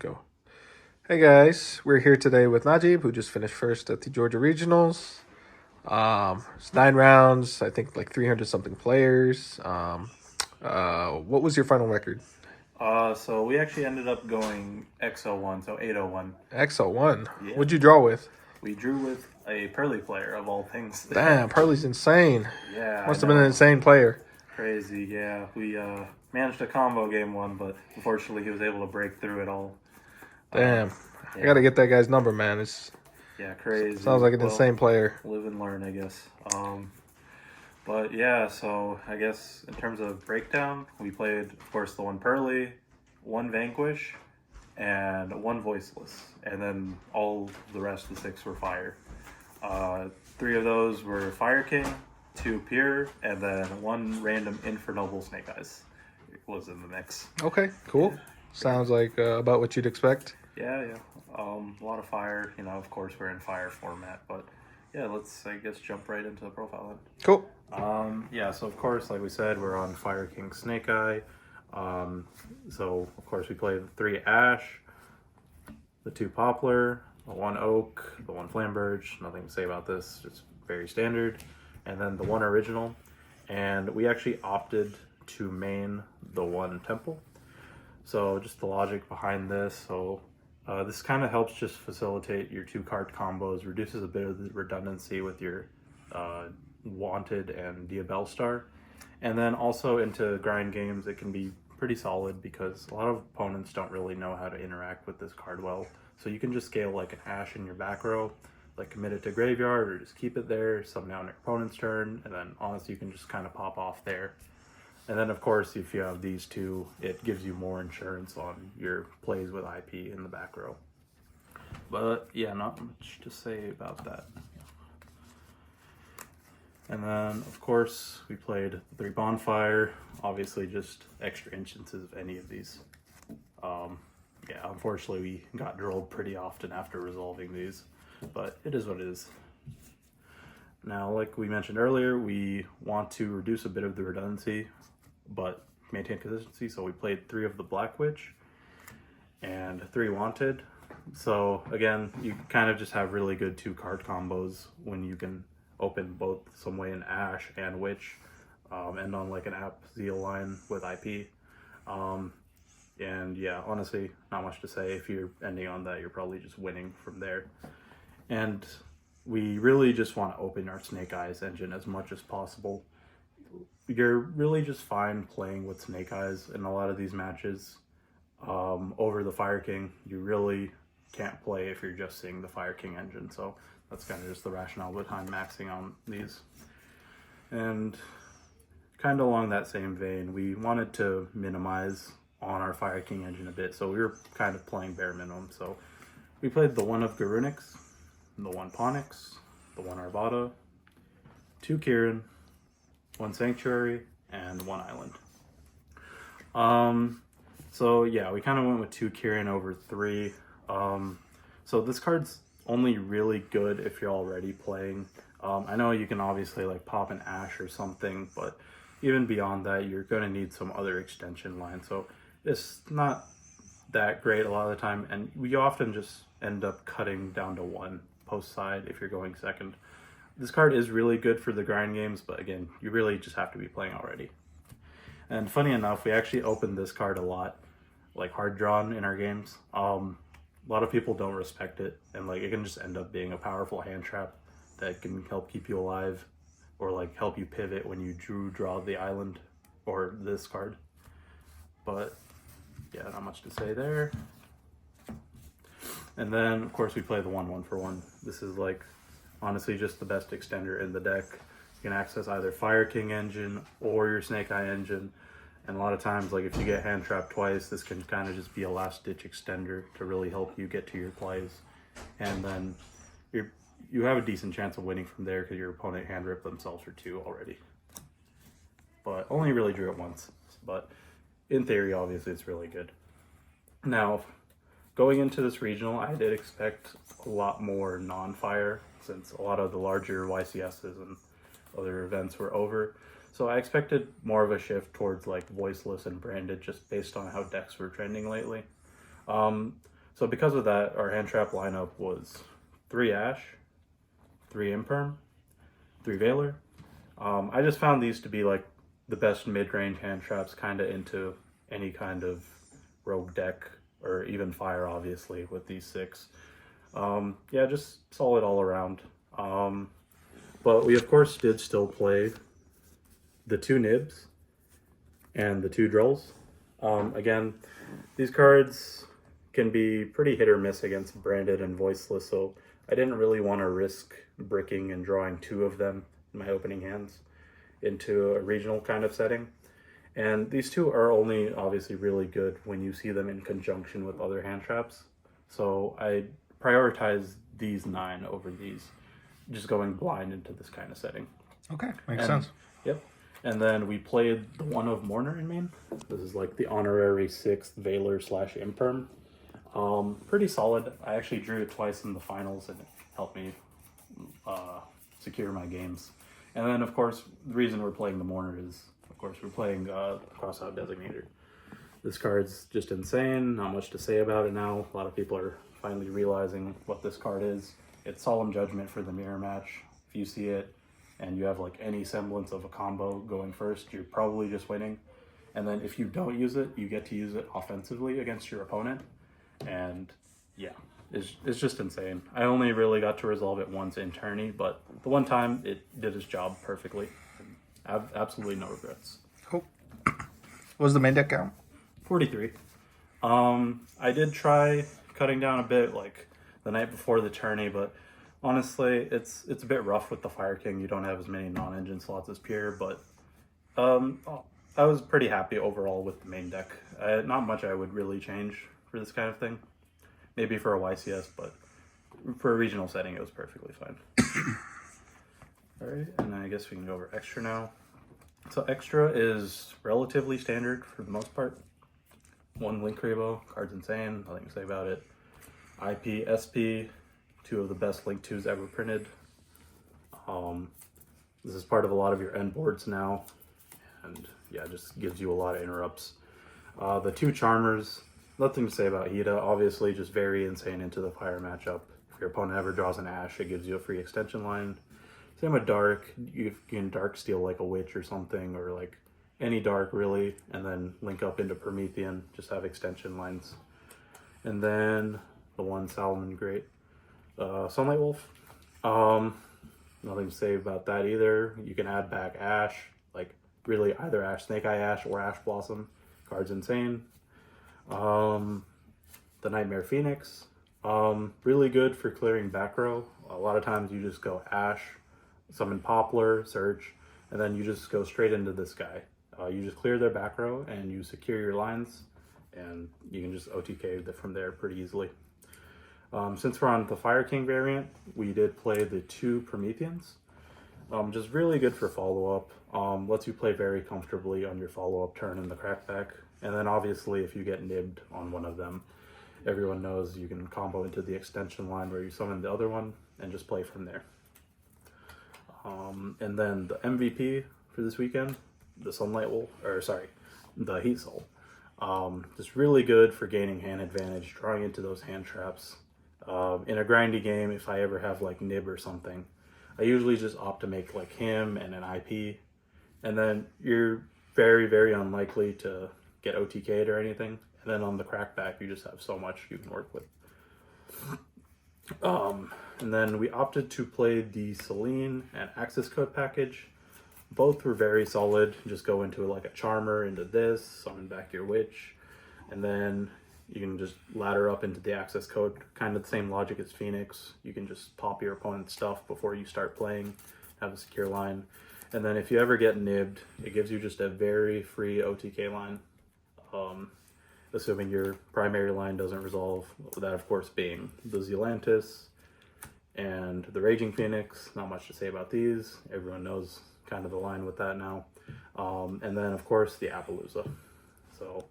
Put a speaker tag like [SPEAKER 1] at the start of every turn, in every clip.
[SPEAKER 1] Go. Hey guys, we're here today with Najib, who just finished first at the Georgia Regionals. It's 9 rounds, I think like 300 something players. What was your final record?
[SPEAKER 2] So we actually ended up going XO1, so 801.
[SPEAKER 1] XO1.
[SPEAKER 2] Yeah.
[SPEAKER 1] What'd you draw with?
[SPEAKER 2] We drew with a Pearly player of all things.
[SPEAKER 1] Damn, Pearly's insane.
[SPEAKER 2] Yeah, I
[SPEAKER 1] Must have been an
[SPEAKER 2] know.
[SPEAKER 1] insane player.
[SPEAKER 2] Crazy, yeah. We managed a combo game one, but unfortunately he was able to break through it all.
[SPEAKER 1] Damn. I
[SPEAKER 2] Yeah,
[SPEAKER 1] gotta get that guy's number, man.
[SPEAKER 2] yeah, crazy.
[SPEAKER 1] Sounds like an
[SPEAKER 2] Well,
[SPEAKER 1] insane player.
[SPEAKER 2] live and learn, I guess. But yeah, so I guess in terms of breakdown, we played, of course, the one Pearly, one Vanquish, and one Voiceless, and then all the rest of the six were Fire. Three of those were Fire King, two Pure, and then one random Infernoble Snake Eyes was in the mix.
[SPEAKER 1] Okay, cool. Sounds like about what you'd expect.
[SPEAKER 2] Yeah, yeah. A lot of fire. Of course, we're in fire format, but yeah, let's, I guess, jump right into the profile then.
[SPEAKER 1] Cool.
[SPEAKER 2] Yeah, so of course, like we said, we're on Fire King Snake Eye. So of course we played the three Ash, the two Poplar, the one Oak, the one Flamberge. Nothing to say about this, just very standard. And then the one Original. And we actually opted to main the one Temple. So just the logic behind this. So this kind of helps just facilitate your two card combos, reduces a bit of the redundancy with your Wanted and Diabell Star. And then also into grind games, it can be pretty solid because a lot of opponents don't really know how to interact with this card well. So you can just scale like an Ash in your back row, like commit it to graveyard or just keep it there, summon out on your opponent's turn, and then honestly you can just kind of pop off there. And then of course if you have these two, it gives you more insurance on your plays with IP in the back row. But yeah, not much to say about that. And then, of course, we played 3 Bonfire, obviously just extra instances of any of these. Yeah, unfortunately we got drilled pretty often after resolving these, but it is what it is. Now, like we mentioned earlier, we want to reduce a bit of the redundancy, but maintain consistency, so we played 3 of the Black Witch and 3 Wanted. So again, you kind of just have really good 2 card combos when you can open both some way in Ash and Witch, and on like an app Zeal line with IP. And yeah, honestly, not much to say. If you're ending on that, you're probably just winning from there. And we really just want to open our Snake Eyes engine as much as possible. You're really just fine playing with Snake Eyes in a lot of these matches. Over the Fire King, you really can't play if you're just seeing the Fire King engine. So that's kind of just the rationale behind maxing on these. And kind of along that same vein, we wanted to minimize on our Fire King engine a bit. So we were kind of playing bare minimum. So we played the one of Garunix, the one Ponix, the one Arvada, 2 Kirin, 1 Sanctuary, and 1 Island. So yeah, we kind of went with 2 Kirin over 3. So this card's only really good if you're already playing. I know you can obviously like pop an Ash or something, but even beyond that, you're going to need some other extension line. So it's not that great a lot of the time, and we often just end up cutting down to 1 post side if you're going second. This card is really good for the grind games, but again, you really just have to be playing already. And funny enough, we actually opened this card a lot, like hard drawn in our games. A lot of people don't respect it, and like it can just end up being a powerful hand trap that can help keep you alive, or like help you pivot when you draw the island or this card. But yeah, not much to say there. And then of course we play the 1/1 for 1. This is like honestly just the best extender in the deck. You can access either Fire King engine or your Snake Eye engine. And a lot of times, like if you get hand trapped twice, this can kind of just be a last ditch extender to really help you get to your plays. And then you have a decent chance of winning from there because your opponent hand ripped themselves for 2 already. But only really drew it once. But in theory, obviously, it's really good. Now, going into this regional, I did expect a lot more non-fire since a lot of the larger YCSs and other events were over. So I expected more of a shift towards like voiceless and branded just based on how decks were trending lately. So because of that, our hand trap lineup was 3 Ash, 3 Imperm, 3 Veiler. I just found these to be like the best mid-range hand traps kind of into any kind of rogue deck, or even fire, obviously, with these 6. Yeah, just solid all around. But we, of course, did still play the 2 Nibs and the 2 Drolls. Again, these cards can be pretty hit or miss against branded and voiceless, so I didn't really want to risk bricking and drawing 2 of them in my opening hands into a regional kind of setting. And these 2 are only obviously really good when you see them in conjunction with other hand traps. So I prioritize these 9 over these, just going blind into this kind of setting.
[SPEAKER 1] Okay, makes sense.
[SPEAKER 2] Yep. And then we played the 1 of Mourner in main. This is like the honorary 6th Veiler / Imperm. Pretty solid. I actually drew it twice in the finals, and it helped me secure my games. And then, of course, the reason we're playing the Mourner is, of course, we're playing Crossout Designator. This card's just insane. Not much to say about it now. A lot of people are finally realizing what this card is. It's Solemn Judgment for the mirror match. If you see it and you have like any semblance of a combo going first, you're probably just winning. And then if you don't use it, you get to use it offensively against your opponent. And yeah, it's just insane. I only really got to resolve it once in tourney, but the one time it did its job perfectly. I have absolutely no regrets.
[SPEAKER 1] Cool. What was the main deck count?
[SPEAKER 2] 43. I did try cutting down a bit like the night before the tourney, but honestly, it's a bit rough with the Fire King. You don't have as many non-engine slots as Pure, but I was pretty happy overall with the main deck. Not much I would really change for this kind of thing. Maybe for a YCS, but for a regional setting, it was perfectly fine. Alright, and I guess we can go over extra now. So extra is relatively standard for the most part. 1 Link Rebo, card's insane, nothing to say about it. IP, SP, 2 of the best Link 2s ever printed. This is part of a lot of your end boards now, and yeah, just gives you a lot of interrupts. The 2 Charmers, nothing to say about Hida, obviously just very insane into the fire matchup. If your opponent ever draws an Ash, it gives you a free extension line. Same with Dark, you can Dark Steal like a Witch or something, or like any Dark really, and then link up into Promethean, just have extension lines. And then the 1 Salomon Great, Sunlight Wolf. Nothing to say about that either. You can add back Ash, like really either Ash, Snake Eye Ash, or Ash Blossom. Card's insane. The Nightmare Phoenix, really good for clearing back row. A lot of times you just go Ash, summon Poplar, Search, and then you just go straight into this guy. You just clear their back row and you secure your lines, and you can just OTK from there pretty easily. Since we're on the Fire King variant, we did play the 2 Prometheans. Just really good for follow-up. Lets you play very comfortably on your follow-up turn in the crackback. And then obviously if you get nibbed on one of them, everyone knows you can combo into the extension line where you summon the other one and just play from there. And then the MVP for this weekend, the the Heat Soul. Just really good for gaining hand advantage, drawing into those hand traps. In a grindy game, if I ever have like Nib or something, I usually just opt to make like him and an IP, and then you're very, very unlikely to get OTK'd or anything. And then on the crackback, you just have so much you can work with. And then we opted to play the Selene and Access Code package. Both were very solid. Just go into like a Charmer, into this, summon back your Witch, and then you can just ladder up into the Access Code. Kind of the same logic as Phoenix. You can just pop your opponent's stuff before you start playing, have a secure line. And then if you ever get nibbed, it gives you just a very free OTK line. Assuming your primary line doesn't resolve, that of course being the Zealantis and the Raging Phoenix. Not much to say about these. Everyone knows kind of the line with that now. And then of course the Appaloosa. So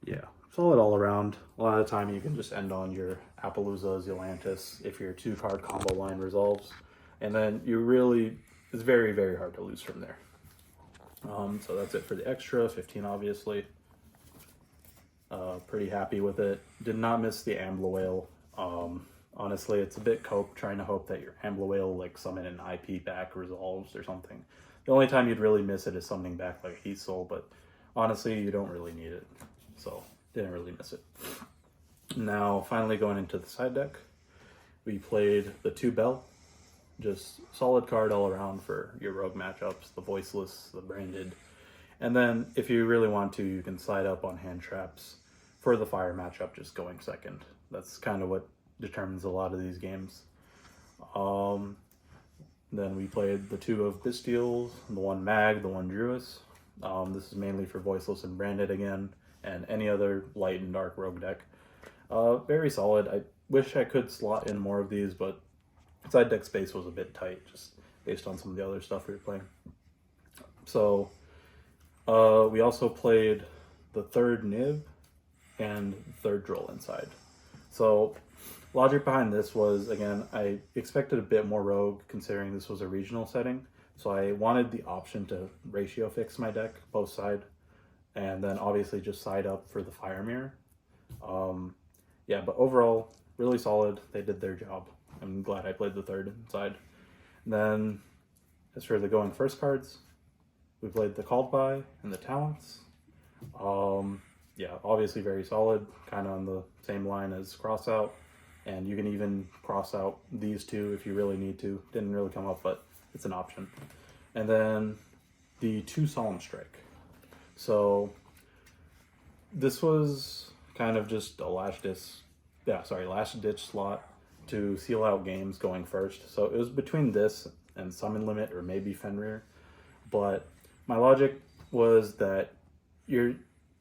[SPEAKER 2] yeah, solid all around. A lot of the time you can just end on your Appaloosa, Zealantis if your 2-card combo line resolves. And then it's very, very hard to lose from there. So that's it for the extra, 15 obviously. Pretty happy with it. Did not miss the Ambler Whale. Honestly, it's a bit cope trying to hope that your Ambler Whale like summon an IP back resolves or something. The only time you'd really miss it is summoning back like Heat Soul, but honestly, you don't really need it. So, didn't really miss it. Now, finally going into the side deck, we played the 2 Bell. Just solid card all around for your rogue matchups, the voiceless, the branded. And then if you really want to, you can side up on hand traps for the fire matchup, just going second. That's kind of what determines a lot of these games. Then we played the 2 of Bestials, the 1 Mag, the 1 Druis. This is mainly for voiceless and branded again, and any other light and dark rogue deck. Very solid. I wish I could slot in more of these, but side deck space was a bit tight, just based on some of the other stuff we were playing. So, we also played the 3rd Nib and 3rd Droll inside. So, logic behind this was, again, I expected a bit more rogue considering this was a regional setting. So I wanted the option to ratio fix my deck, both side, and then obviously just side up for the fire mirror. Yeah, but overall, really solid. They did their job. I'm glad I played the 3rd inside. And then, as for the going first cards, we played the Called By and the Talents. Yeah, obviously very solid, kind of on the same line as Crossout. And you can even cross out these 2 if you really need to. Didn't really come up, but it's an option. And then the 2 Solemn Strike. So this was kind of just a last ditch slot to seal out games going first. So it was between this and Summon Limit or maybe Fenrir. But my logic was that your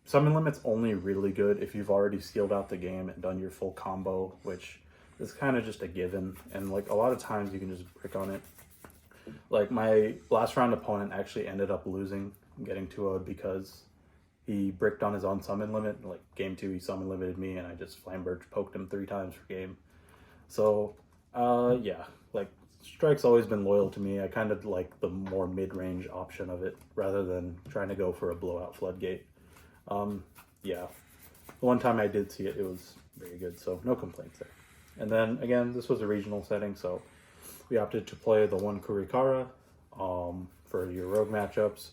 [SPEAKER 2] Summon Limit's only really good if you've already sealed out the game and done your full combo, which is kind of just a given. And like a lot of times you can just brick on it. Like my last round opponent actually ended up losing, getting 2-0'd because he bricked on his own Summon Limit. Like game 2 he Summon Limited me and I just Flamberge poked him 3 times per game. So yeah, like Strike's always been loyal to me. I kind of like the more mid-range option of it rather than trying to go for a blowout Floodgate. Yeah, the one time I did see it, it was very good, so no complaints there. And then again, this was a regional setting, so we opted to play the 1 Kurikara for your rogue matchups.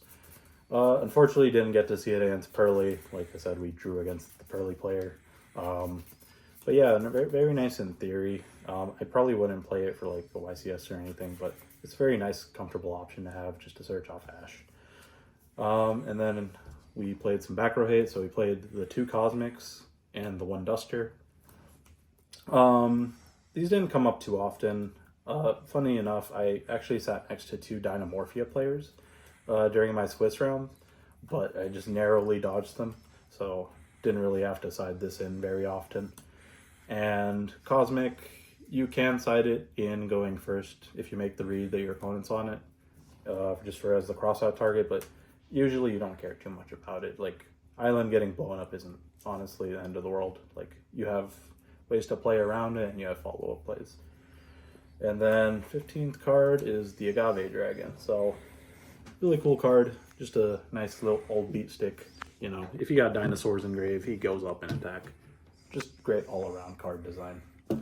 [SPEAKER 2] Unfortunately, didn't get to see it against Pearly. Like I said, we drew against the Pearly player. But yeah, very, very nice in theory. I probably wouldn't play it for like a YCS or anything, but it's a very nice, comfortable option to have just to search off Ash. And then we played some back row hate, so we played the 2 Cosmics and the 1 Duster. These didn't come up too often. Funny enough, I actually sat next to 2 Dynamorphia players during my Swiss round, but I just narrowly dodged them, so didn't really have to side this in very often. And Cosmic, you can side it in going first if you make the read that your opponent's on it, just for as the crossout target, but usually you don't care too much about it. Like, Island getting blown up isn't honestly the end of the world. Like, you have ways to play around it and you have follow-up plays. And then 15th card is the Agave Dragon. So, really cool card. Just a nice little old beat stick. You know, if you got dinosaurs in grave, he goes up and attack. Just great all-around card design.
[SPEAKER 1] Oh,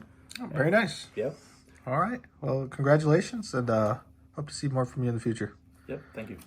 [SPEAKER 1] very nice.
[SPEAKER 2] Yep.
[SPEAKER 1] All right. Well, congratulations, and hope to see more from you in the future.
[SPEAKER 2] Yep. Thank you.